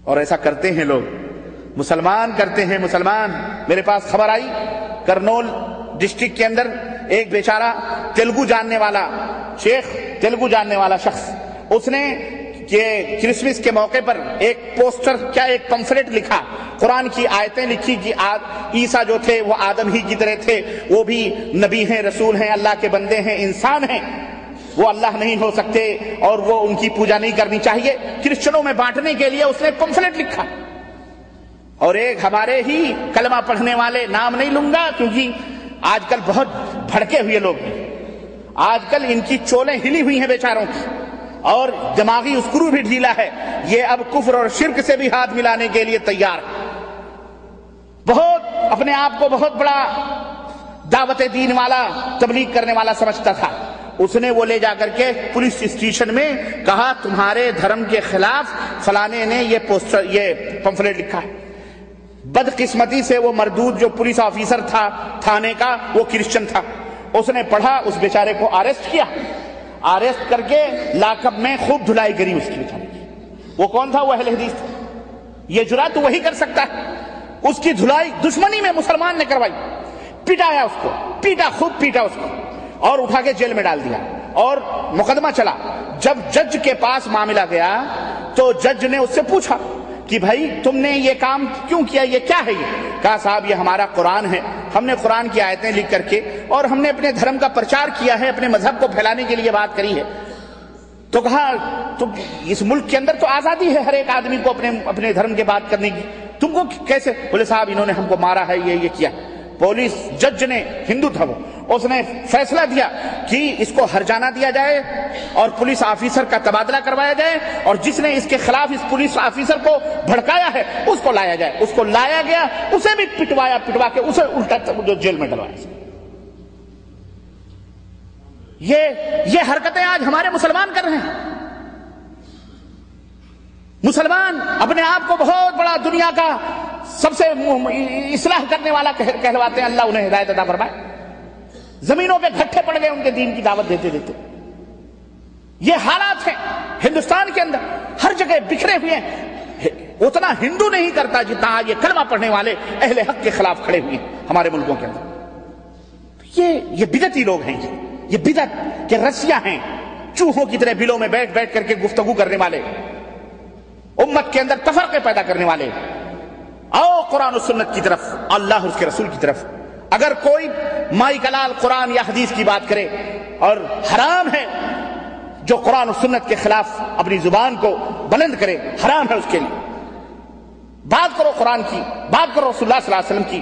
اور ایسا کرتے ہیں لوگ، مسلمان کرتے ہیں مسلمان۔ میرے پاس خبر آئی کرنول ڈسٹرکٹ کے اندر ایک بیچارہ تیلگو جاننے والا شیخ، تیلگو جاننے والا شخص، اس نے کہ کرسمس کے موقع پر ایک پوسٹر کیا ایک پمفلٹ لکھا، قرآن کی آیتیں لکھی کہ عیسیٰ جو تھے وہ آدم ہی کی طرح تھے، وہ بھی نبی ہیں، رسول ہیں، اللہ کے بندے ہیں، انسان ہیں، وہ اللہ نہیں ہو سکتے اور وہ ان کی پوجا نہیں کرنی چاہیے۔ کرسچنوں میں بانٹنے کے لیے اس نے ایک پمفلٹ لکھا۔ اور ایک ہمارے ہی کلمہ پڑھنے والے، نام نہیں لوں گا کیونکہ آج کل بہت بھڑکے ہوئے لوگ ہیں، آج کل ان کی چولیں ہلی ہوئی ہیں بیچاروں کی، اور دماغی اسکرو بھی ڈھیلا ہے، یہ اب کفر اور شرک سے بھی ہاتھ ملانے کے لیے تیار ہے۔ بہت اپنے آپ کو بہت بڑا دعوت دین والا، تبلیغ کرنے والا سمجھتا تھا۔ اس نے وہ لے جا کر کے پولیس اسٹیشن میں کہا تمہارے دھرم کے خلاف فلانے نے یہ پوسٹر، یہ پمفلٹ لکھا ہے۔ بدقسمتی سے وہ مردود جو پولیس آفیسر تھا تھانے کا، وہ کرسچن تھا، اس نے پڑھا، اس بیچارے کو اریسٹ کیا، اریسٹ کر کے لاک اپ میں خوب دھلائی کری اس کی بیچارے کی۔ وہ کون تھا؟ وہ اہل حدیث تھا، یہ جرات تو وہی کر سکتا ہے۔ اس کی دھلائی دشمنی میں مسلمان نے کروائی، پیٹایا اس کو، پیٹا، خوب پیٹا اس کو، اور اٹھا کے جیل میں ڈال دیا، اور مقدمہ چلا۔ جب جج کے پاس معاملہ گیا تو جج نے اس سے پوچھا کہ بھائی تم نے یہ کام کیوں کیا، یہ کیا ہے؟ یہ کہا صاحب یہ ہمارا قرآن ہے، ہم نے قرآن کی آیتیں لکھ کر کے اور ہم نے اپنے دھرم کا پرچار کیا ہے، اپنے مذہب کو پھیلانے کے لیے بات کری ہے۔ تو کہا تو اس ملک کے اندر تو آزادی ہے ہر ایک آدمی کو اپنے دھرم کے بات کرنے کی، تم کو کیسے؟ بولے صاحب انہوں نے ہم کو مارا ہے، یہ کیا۔ پولیس جج نے، ہندو تھا وہ، اس نے فیصلہ دیا کہ اس کو ہرجانہ دیا جائے اور پولیس آفیسر کا تبادلہ کروایا جائے، اور جس نے اس کے خلاف اس پولیس آفیسر کو بھڑکایا ہے اس کو لایا جائے۔ اس کو لایا گیا، اسے بھی پٹوا کے اسے الٹا جو جیل میں ڈلوایا۔ یہ حرکتیں آج ہمارے مسلمان کر رہے ہیں۔ مسلمان اپنے آپ کو بہت بڑا دنیا کا سب سے اصلاح کرنے والا کہلواتے ہیں، اللہ انہیں ہدایت عطا فرمائے۔ زمینوں پہ گھٹے پڑ گئے ان کے دین کی دعوت دیتے دیتے۔ یہ حالات ہیں ہندوستان کے اندر، ہر جگہ بکھرے ہوئے ہیں۔ اتنا ہندو نہیں کرتا جتنا آج یہ کلمہ پڑھنے والے اہل حق کے خلاف کھڑے ہوئے ہیں ہمارے ملکوں کے اندر۔ یہ بدعتی لوگ ہیں، یہ بدعت کے رسیاں ہیں، چوہوں کی طرح بلوں میں بیٹھ بیٹھ کر کے گفتگو کرنے والے، امت کے اندر تفرقے پیدا کرنے والے۔ آؤ قرآن و سنت کی طرف، اللہ اور اس کے رسول کی طرف۔ اگر کوئی مائی کلال قرآن یا حدیث کی بات کرے، اور حرام ہے جو قرآن و سنت کے خلاف اپنی زبان کو بلند کرے، حرام ہے اس کے لیے۔ بات کرو قرآن کی، بات کرو رسول اللہ صلی اللہ علیہ وسلم کی،